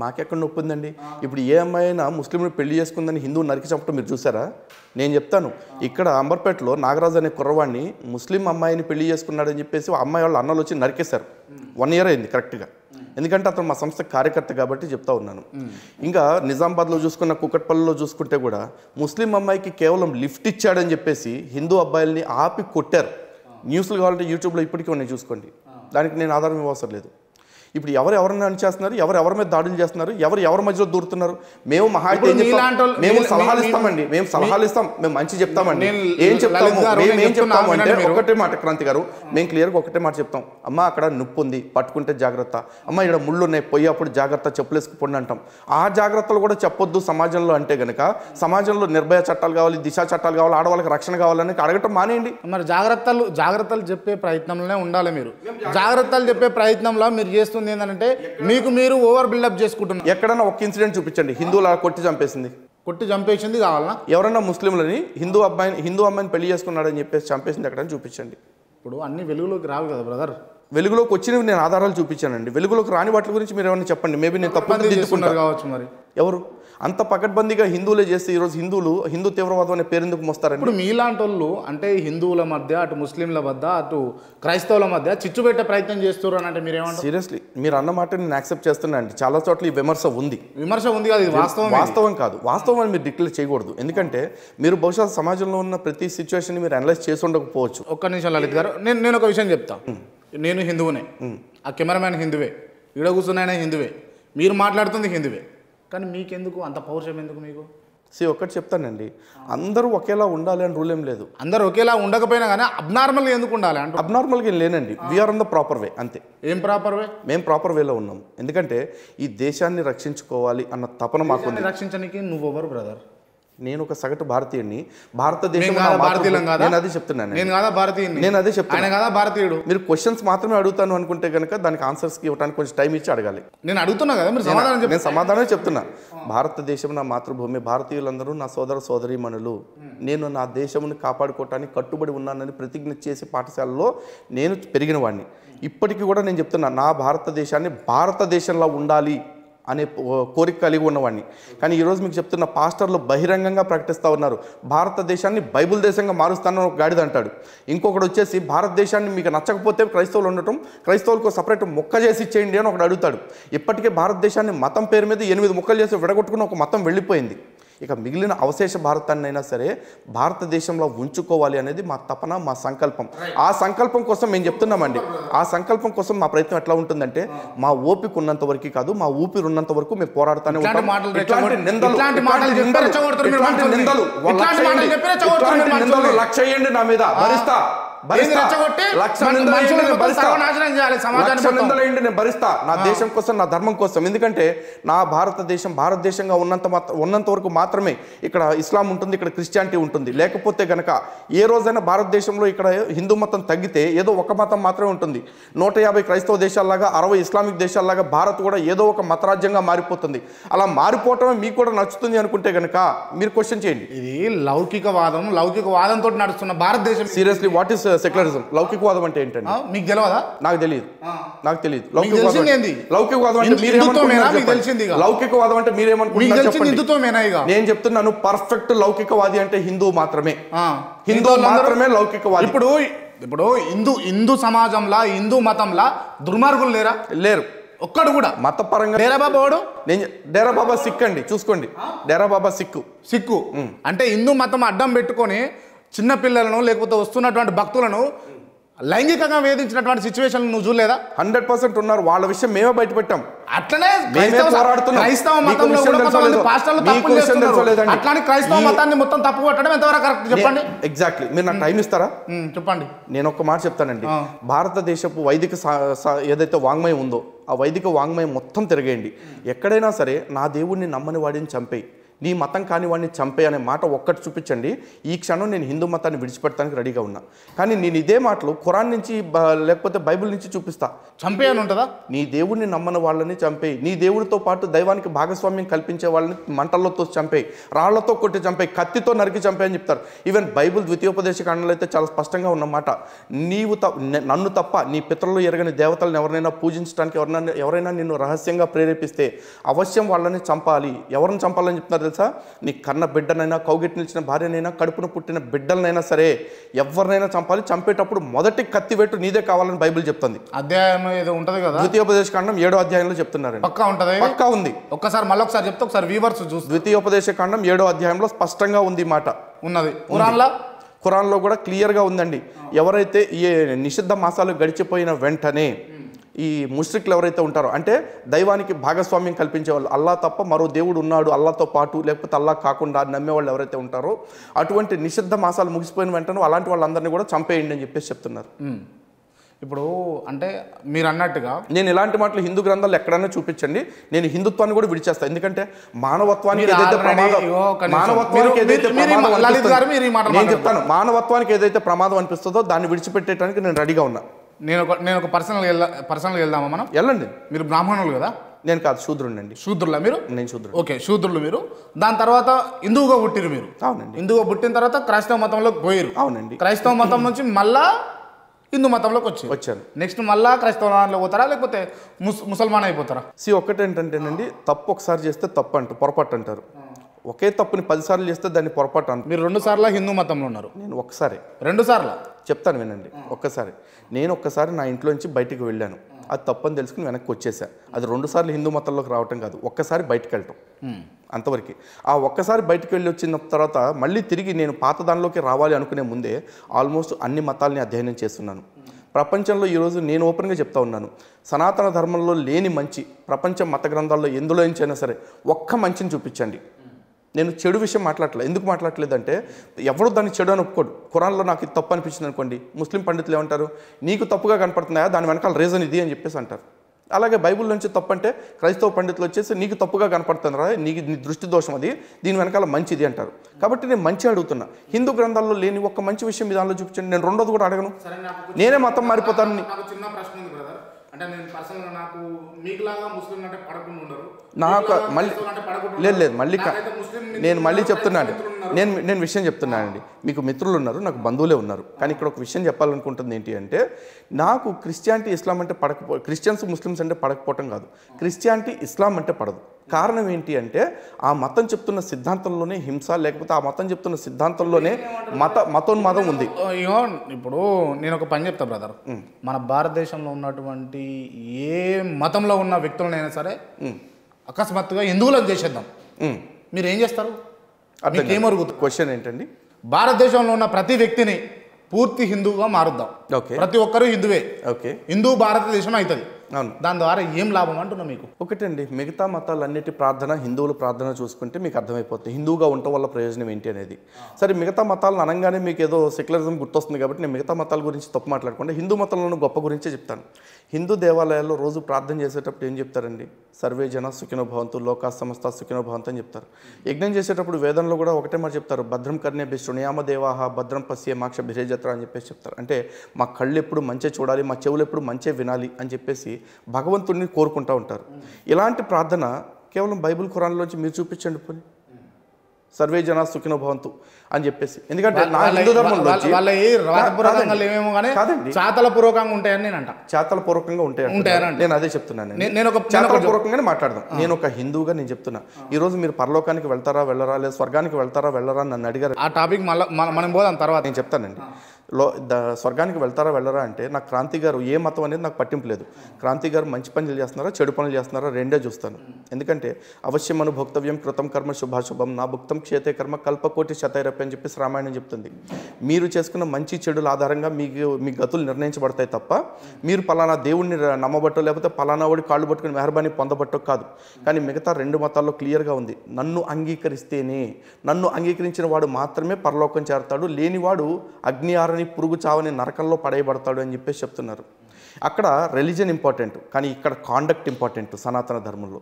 మాకెక్కడ నొప్పి ఉందండి? ఇప్పుడు ఏ అమ్మాయి అయినా ముస్లింని పెళ్లి చేసుకుందని హిందువు నరికి చంపడం మీరు చూసారా? నేను చెప్తాను, ఇక్కడ అంబర్పేటలో నాగరాజు అనే కుర్రవాడిని ముస్లిం అమ్మాయిని పెళ్లి చేసుకున్నాడని చెప్పేసి ఆ అమ్మాయి వాళ్ళ అన్నలు వచ్చి నరికేశారు. 1 year అయింది కరెక్ట్గా. ఎందుకంటే అతను మా సంస్థ కార్యకర్త కాబట్టి చెప్తా ఉన్నాను. ఇంకా నిజామాబాద్లో చూసుకున్న కుకట్పల్లిలో చూసుకుంటే కూడా ముస్లిం అమ్మాయికి కేవలం లిఫ్ట్ ఇచ్చాడని చెప్పేసి హిందూ అబ్బాయిల్ని ఆపి కొట్టారు. న్యూస్లు కావాలంటే యూట్యూబ్లో ఇప్పటికీ ఉన్నాయి, చూసుకోండి. దానికి నేను ఆధారం ఇవ్వవసరం లేదు. ఇప్పుడు ఎవరెవరిని అనిచేస్తున్నారు, ఎవరి మీద దాడులు చేస్తున్నారు, ఎవరి మధ్యలో దూరుతున్నారు. మేము మహా అయితే మేము సలహాలు ఇస్తామండి, మేము సలహాలు ఇస్తాం, మేము మంచి చెప్తామండి. ఏం చెప్తాము అంటే ఒకటే మాట, క్రాంతి గారు, మేము క్లియర్గా ఒకటే మాట చెప్తాం. అమ్మ అక్కడ నొప్పి ఉంది, పట్టుకుంటే జాగ్రత్త. అమ్మ ఇక్కడ ముళ్ళు ఉన్నాయి, పోయేప్పుడు జాగ్రత్త, చెప్పులేసుకుపోండి అంటాం. ఆ జాగ్రత్తలు కూడా చెప్పొద్దు సమాజంలో అంటే గనక, సమాజంలో నిర్భయ చట్టాలు కావాలి, దిశ చట్టాలు కావాలి, ఆడవాళ్ళకి రక్షణ కావాలని అడగటం మానేయండి. మరి జాగ్రత్తలు చెప్పే ప్రయత్నంలోనే ఉండాలి. మీరు జాగ్రత్తలు చెప్పే ప్రయత్నంలో మీరు చేస్తుంది ఏంటంటే మీకు మీరు ఓవర్ బిల్డప్ చేసుకుంటున్నారు. ఎక్కడన్నా ఒక ఇన్సిడెంట్ చూపించండి హిందువుల కొట్టి చంపేసింది కావాలన్నా? ఎవరన్నా ముస్లింలని హిందూ అమ్మాయిని పెళ్లి చేసుకున్నాడని చెప్పేసి చంపేసింది ఎక్కడైనా చూపించండి. ఇప్పుడు అన్ని వెలుగులోకి రావు కదా బ్రదర్. వెలుగులోకి వచ్చినవి నేను ఆధారాలు చూపించానండి. వెలుగులోకి రాని వాటి గురించి మీరు ఏమైనా చెప్పండి. మేబీ నేను తప్పు దిద్దుకుంటాను కావచ్చు. మరి ఎవరు అంత పకడ్బందీగా హిందువులే చేస్తే ఈరోజు హిందూ తీవ్రవాదం అనే పేరు ఎందుకు మోస్తారండి? ఇప్పుడు మీలాంటి వాళ్ళు అంటే హిందువుల మధ్య, అటు ముస్లింల మధ్య, అటు క్రైస్తవుల మధ్య చిచ్చు పెట్టే ప్రయత్నం చేస్తారు అని అంటే మీరేమంటారు? సీరియస్లీ మీరు అన్న మాట నేను యాక్సెప్ట్ చేస్తున్నా అండి. చాలా చోట్ల ఈ విమర్శ ఉంది కాదు, ఇది వాస్తవం కాదు. వాస్తవం అని మీరు డిక్లేర్ చేయకూడదు. ఎందుకంటే మీరు బహుశా సమాజంలో ఉన్న ప్రతి సిచ్యువేషన్ మీరు అనలైజ్ చేసి ఉండకపోవచ్చు. ఒక్క నిమిషం లలిత్ గారు, నేను ఒక విషయం చెప్తా. నేను హిందువునే, ఆ కెమెరామ్యాన్ హిందువే, ఈడ కూర్చున్నాయన హిందువే, మీరు మాట్లాడుతుంది హిందువే, కానీ మీకెందుకు అంత పౌరుషం ఎందుకు మీకు? ఒక్కటి చెప్తానండి, అందరూ ఒకేలా ఉండాలి అని రూల్ ఏం లేదు. అందరూ ఒకేలా ఉండకపోయినా కానీ అబ్నార్మల్గా ఎందుకు ఉండాలి అంటే? అబ్నార్మల్గా ఏం లేనండి. We are on the proper way, అంతే. ఏం ప్రాపర్ వే? మేము ప్రాపర్ వేలో ఉన్నాం. ఎందుకంటే ఈ దేశాన్ని రక్షించుకోవాలి అన్న తపన మాకు. రక్షించడానికి నువ్వు ఎవరు బ్రదర్? నేను ఒక సగటు భారతీయుడిని. భారతదేశం నేను అదే చెప్తున్నాను. మీరు క్వశ్చన్స్ మాత్రమే అడుగుతాను అనుకుంటే కనుక దానికి ఆన్సర్స్ ఇవ్వడానికి కొంచెం టైం ఇచ్చి అడగాలి. నేను అడుగుతున్నా కదా, మీరు సమాధానం. నేను సమాధానమే చెప్తున్నా. భారతదేశం నా మాతృభూమి, భారతీయులందరూ నా సోదర సోదరీమణులు. నేను నా దేశమును కాపాడుకోవటానికి కట్టుబడి ఉన్నానని ప్రతిజ్ఞ చేసి పాఠశాలలో నేను పెరిగిన వాడిని. ఇప్పటికీ కూడా నేను చెప్తున్నా, నా భారతదేశాన్ని భారతదేశంలో ఉండాలి అనే కోరిక కలిగి ఉన్నవాడిని. కానీ ఈరోజు మీకు చెప్తున్న పాస్టర్లు బహిరంగంగా ప్రకటిస్తూ ఉన్నారు, భారతదేశాన్ని బైబుల్ దేశంగా మారుస్తానని ఒక గాడిద అంటాడు. ఇంకొకటి వచ్చేసి భారతదేశాన్ని మీకు నచ్చకపోతే క్రైస్తవులు ఉండటం, క్రైస్తవులకు సపరేట్ మొక్క చేసి ఇచ్చేయండి అని ఒకటి అడుగుతాడు. ఇప్పటికే భారతదేశాన్ని మతం పేరు మీద 8 ముక్కలు చేసి విడగొట్టుకుని ఒక మతం వెళ్ళిపోయింది. ఇక మిగిలిన అవశేష భారతాన్ని అయినా సరే భారతదేశంలో ఉంచుకోవాలి అనేది మా తపన, మా సంకల్పం. ఆ సంకల్పం కోసం మేము చెప్తున్నామండి. ఆ సంకల్పం కోసం మా ప్రయత్నం ఎట్లా ఉంటుందంటే, మా ఓపిక ఉన్నంత వరకు కాదు, మా ఊపిరి ఉన్నంత వరకు మేము పోరాడుతూనే ఉంటాం. లక్ష చేయండి నా మీద, భరిస్తా. నేను భరిస్తా నా దేశం కోసం, నా ధర్మం కోసం. ఎందుకంటే నా భారతదేశంగా ఉన్నంత వరకు మాత్రమే ఇక్కడ ఇస్లాం ఉంటుంది, ఇక్కడ క్రిస్టియానిటీ ఉంటుంది. లేకపోతే గనక ఏ రోజైనా భారతదేశంలో ఇక్కడ హిందూ మతం తగ్గితే ఏదో ఒక మతం మాత్రమే ఉంటుంది. 150 క్రైస్తవ దేశాల్లాగా, 60 ఇస్లామిక్ దేశాల్లాగా భారత్ కూడా ఏదో ఒక మతరాజ్యంగా మారిపోతుంది. అలా మారిపోవటమే మీకు కూడా నచ్చుతుంది అనుకుంటే గనక మీరు క్వశ్చన్ చేయండి. ఇది లౌకికవాదంతో నడుస్తున్న భారతదేశం. Seriously what is secularism? లౌకికవాదం అంటే ఏంటండి? మీకు తెలియదా? నాకు తెలియదు. లౌకికవాదం అంటే మీరేమనుకుంటున్నారు? నేను చెప్తున్నాను, పర్ఫెక్ట్ లౌకికవాది అంటే హిందూ మాత్రమే. హిందూ మాత్రమే లౌకికవాది. ఇప్పుడు హిందూ సమాజంలో, హిందూ మతంలో దుర్మార్గులు లేరు ఒక్కడు కూడా మతపరంగా. డేరా బాబా సిక్ అండి, చూసుకోండి. డేరా బాబా సిక్కు అంటే హిందూ మతం అడ్డం పెట్టుకొని చిన్న పిల్లలను లేకపోతే వస్తున్నటువంటి భక్తులను లైంగికంగా వేధించినటువంటి సిచ్యువేషన్ నువ్వు చూడలేదా? 100% ఉన్నారు. వాళ్ళ విషయం మేమే బయట పెట్టాం. అట్లనే క్రైస్తవ మతాన్ని మొత్తం తప్పు పట్టడం ఎంతవరకు కరెక్ట్ చెప్పండి? ఎగ్జాక్ట్లీ. మీరు నాకు టైం ఇస్తారా? చెప్పండి. నేను ఒక మాట చెప్తానండి. భారతదేశపు వైదిక ఏదైతే వాంగ్మయం ఉందో ఆ వైదిక వాంగ్మయం మొత్తం తిరగేయండి. ఎక్కడైనా సరే నా దేవుడిని నమ్మని వాడిని చంపేయి, నీ మతం కాని వాడిని చంపే అనే మాట ఒక్కటి చూపించండి, ఈ క్షణం నేను హిందూ మతాన్ని విడిచిపెట్టడానికి రెడీగా ఉన్నా. కానీ నేను ఇదే మాటలు ఖురాన్ నుంచి లేకపోతే బైబిల్ నుంచి చూపిస్తా. చంపే అని ఉంటుందా? నీ దేవుడిని నమ్మని వాళ్ళని చంపేయి, నీ దేవుడితో పాటు దైవానికి భాగస్వామ్యం కల్పించే వాళ్ళని మంటలతో చంపేయి, రాళ్లతో కొట్టి చంపేయి, కత్తితో నరికి చంపే అని చెప్తారు. ఈవెన్ బైబిల్ ద్వితీయోపదేశ కాండంలో అయితే చాలా స్పష్టంగా ఉన్నమాట, నీవు నన్ను తప్ప నీ పితరులు ఎరగని దేవతలను ఎవరైనా పూజించడానికి ఎవరైనా నిన్ను రహస్యంగా ప్రేరేపిస్తే అవశ్యం వాళ్ళని చంపాలి. ఎవరిని చంపాలని చెప్తున్నారు తెలుసా? నీ కన్న బిడ్డనైనా, కౌగిటి నిలిచిన భార్యనైనా, కడుపున పుట్టిన బిడ్డలనైనా సరే ఎవరినైనా చంపాలి. చంపేటప్పుడు మొదటి కత్తివేటు నీదే కావాలని బైబిల్ చెప్తుంది. అధ్యాయం ఏదో ఉంటది కదా, ద్వితీయోపదేశ కాండం 7వ అధ్యాయంలో చెప్తున్నారు. పక్కా ఉంటది, పక్కా ఉంది. ఒక్కసారి మళ్ళొకసారి చెప్తే ఒకసారి వీవర్స్ చూసి. ద్వితీయోపదేశ కాండం 7వ అధ్యాయంలో స్పష్టంగా ఉంది మాట. ఉన్నది ఖురాన్లో కూడా క్లియర్గా ఉందండి. ఎవరైతే ఈ నిషిద్ధ మాసాలు గడిచిపోయిన వెంటనే ఈ ముష్రిక్లు ఎవరైతే ఉంటారో, అంటే దైవానికి భాగస్వామ్యం కల్పించేవాళ్ళు, అల్లా తప్ప మరో దేవుడు ఉన్నాడు అల్లాతో పాటు, లేకపోతే అల్లా కాకుండా నమ్మేవాళ్ళు ఎవరైతే ఉంటారో, అటువంటి నిషిద్ధ మాసాలు ముగిసిపోయిన వెంటనే అలాంటి వాళ్ళందరినీ కూడా చంపేయండి అని చెప్పేసి చెప్తున్నారు. ఇప్పుడు అంటే మీరు అన్నట్టుగా నేను ఇలాంటి మాటలు హిందూ గ్రంథాలు ఎక్కడైనా చూపించండి, నేను హిందుత్వాన్ని కూడా విడిచేస్తాను. ఎందుకంటే మానవత్వానికి ఏదైతే నేను చెప్తాను, మానవత్వానికి ఏదైతే ప్రమాదం అనిపిస్తుందో దాన్ని విడిచిపెట్టేయడానికి నేను రెడీగా ఉన్నా. నేను ఒక పర్సనల్గా వెళ్దామా మనం? వెళ్ళండి. మీరు బ్రాహ్మణులు కదా? నేను కాదు, శూద్రుడినండి. శూద్రులా మీరు? నేను శూద్రుడు. ఓకే, శూద్రులు మీరు. దాని తర్వాత హిందువుగా పుట్టిరు మీరు? అవునండి. హిందువుగా పుట్టిన తర్వాత క్రైస్తవ మతంలోకి పోయారు? అవునండి. క్రైస్తవ మతం నుంచి మళ్ళా హిందూ మతంలోకి వచ్చాను. నెక్స్ట్ మళ్ళా క్రైస్తవ మతంలో పోతారా, లేకపోతే ముసల్మాన్ అయిపోతారా? ఒకటేంటంటేనండి, తప్పు ఒకసారి చేస్తే తప్పు అంటారు, పొరపాటు అంటారు. ఒకే తప్పుని 10 సార్లు చేస్తే దాన్ని పొరపాటు అంటారు. మీరు 2 సార్లు హిందూ మతంలో ఉన్నారు? నేను ఒక్కసారి. 2 సార్లు చెప్తాను వినండి. ఒక్కసారి నా ఇంట్లో నుంచి బయటికి వెళ్ళాను, అది తప్పని తెలుసుకుని వెనక్కి వచ్చేసా. అది 2 సార్లు హిందూ మతంలోకి రావటం కాదు, ఒక్కసారి బయటకు వెళ్ళటం, అంతవరకు. ఆ ఒక్కసారి బయటకు వెళ్ళి వచ్చిన తర్వాత మళ్ళీ తిరిగి నేను పాత దానిలోకి రావాలి అనుకునే ముందే ఆల్మోస్ట్ అన్ని మతాలని అధ్యయనం చేస్తున్నాను. ప్రపంచంలో ఈరోజు నేను ఓపెన్గా చెప్తా ఉన్నాను, సనాతన ధర్మంలో లేని మంచి ప్రపంచ మత గ్రంథాల్లో ఎందులో నుంచైనా సరే ఒక్క మంచిని చూపించండి. నేను చెడు విషయం మాట్లాడలేదు. ఎందుకు మాట్లాడలేదంటే, ఎవరు దాన్ని చెడు అని ఒప్పుకోడు. ఖురాన్లో నాకు ఇది తప్పు అనిపించింది అనుకోండి, ముస్లిం పండితులు ఏమంటారు, నీకు తప్పుగా కనపడుతున్నాయా, దాని వెనకాల రీజన్ ఇది అని చెప్పేసి అంటారు. అలాగే బైబిల్ నుంచి తప్పు అంటే క్రైస్తవ పండితులు వచ్చేసి నీకు తప్పుగా కనపడుతుందిరా, నీ దృష్టి దోషం అది, దీని వెనకాల మంచిది అంటారు. కాబట్టి నేను మంచి అడుగుతున్నా. హిందూ గ్రంథాల్లో లేని ఒక్క మంచి విషయం మీ దానిలో చూపించండి, నేను రెండోది కూడా అడగను. నేనే మతం మారిపోతాను. చిన్న ప్రశ్న ఉంది బ్రదర్, అంటే నేను పర్సనల్గా నాకు మీకులాగా ముస్లిం అంటే పడకుండా ఉండరు, నాకు మళ్ళీ లేదు మళ్ళీ నేను మళ్ళీ చెప్తున్నాను, నేను విషయం చెప్తున్నానండి. మీకు మిత్రులు ఉన్నారు, నాకు బంధువులే ఉన్నారు. కానీ ఇక్కడ ఒక విషయం చెప్పాలనుకుంటుంది ఏంటి అంటే, నాకు క్రిస్టియానిటీ ఇస్లాం అంటే క్రిస్టియన్స్ ముస్లిమ్స్ అంటే పడకపోవటం కాదు, క్రిస్టియానిటీ ఇస్లాం అంటే పడదు. కారణం ఏంటి అంటే, ఆ మతం చెప్తున్న సిద్ధాంతంలోనే హింస, లేకపోతే ఆ మతం చెప్తున్న సిద్ధాంతంలోనే మతోన్మాదం ఉంది. ఇప్పుడు నేను ఒక పని చెప్తా బ్రదర్, మన భారతదేశంలో ఉన్నటువంటి ఏ మతంలో ఉన్న వ్యక్తులనైనా సరే అకస్మాత్తుగా హిందువులను చేసేద్దాం, మీరు ఏం చేస్తారు? ఏమరుగుతుంది? క్వశ్చన్ ఏంటండి? భారతదేశంలో ఉన్న ప్రతి వ్యక్తిని పూర్తి హిందువుగా మారుద్దాం, ప్రతి ఒక్కరూ హిందువే, హిందూ భారతదేశం అవుతుంది, దాని ద్వారా ఏం లాభం అంటున్నా మీకు? ఒకటండి, మిగతా మతాలన్నిటి ప్రార్థన హిందువుల ప్రార్థన చూసుకుంటే మీకు అర్థమైపోతుంది హిందువుగా ఉండటం వల్ల ప్రయోజనం ఏంటి అనేది. సరే, మిగతా మతాలను అనగానే మీకు ఏదో సెక్యులరిజం గుర్తొస్తుంది కాబట్టి నేను మిగతా మతాల గురించి తప్పు మాట్లాడకుండా హిందూ మతంలోని గొప్ప గురించే చెప్తాను. హిందూ దేవాలయాల్లో రోజు ప్రార్థన చేసేటప్పుడు ఏం చెప్తారండి? సర్వే జన సుఖినో భవంతు, లోకా సమస్త సుఖినో భవంతు అని చెప్తారు. యజ్ఞం చేసేటప్పుడు వేదంలో కూడా ఒకటే మాట చెప్తారు, భద్రం కర్ణే శృణుయామ దేవాహ భద్రం పశ్యే మాక్ష భిరేజత్ర అని చెప్పేసి చెప్తారు. అంటే మా కళ్ళు ఎప్పుడు మంచే చూడాలి, మా చెవులు ఎప్పుడు మంచే వినాలి అని చెప్పేసి భగవంతుడిని కోరుకుంటూ ఉంటారు. ఇలాంటి ప్రార్థన కేవలం బైబిల్ ఖురాన్లోంచి మీరు చూపించండి పోనీ, సర్వే జనా సుఖినో భవంతు అని చెప్పేసి. ఎందుకంటే నా హిందూ ధర్మంలో చాతలపూర్వకంగా ఉంటాయని నేను అంట, చాతలపూర్వకంగా ఉంటాయని నేను అదే చెప్తున్నాను. చాతలపూర్వకంగానే మాట్లాడదాం. నేను ఒక హిందువుగా నేను చెప్తున్నా, ఈ రోజు మీరు పరలోకానికి వెళ్తారా వెళ్ళరా, లేదా స్వర్గానికి వెళ్తారా వెళ్ళరా నన్ను అడిగారు. ఆ టాపిక్ మనం పోదాం తర్వాత, నేను చెప్తానండి. స్వర్గానికి వెళ్తారా వెళ్ళరా అంటే, నాకు క్రాంతి గారు ఏ మతం అనేది నాకు పట్టింపు లేదు. క్రాంతి గారు మంచి పనులు చేస్తున్నారా చెడు పనులు చేస్తున్నారా రెండే చూస్తాను. ఎందుకంటే అవశ్యం అనుభోక్తవ్యం కృతం కర్మ శుభాశుభం నా భుక్తం క్షేతే కర్మ కల్పకోటి శతైరపి అని చెప్పేసి రామాయణం చెప్తుంది. మీరు చేసుకున్న మంచి చెడుల ఆధారంగా మీ గతులు నిర్ణయించబడతాయి తప్ప మీరు పలానా దేవుడిని నమ్మబట్టో లేకపోతే పలానా వాడి కాళ్ళు పట్టుకుని మెహర్బానీ పొందబట్టో కాదు. కానీ మిగతా 2 మతాల్లో క్లియర్గా ఉంది, నన్ను అంగీకరిస్తేనే, నన్ను అంగీకరించిన వాడు మాత్రమే పరలోకం చేరతాడు, లేనివాడు అగ్ని ఆరని పురుగు చావని నరకంలో పడేయబడతాడు అని చెప్పేసి చెప్తున్నారు. అక్కడ రిలీజన్ ఇంపార్టెంట్, కానీ ఇక్కడ కాండక్ట్ ఇంపార్టెంట్ సనాతన ధర్మంలో.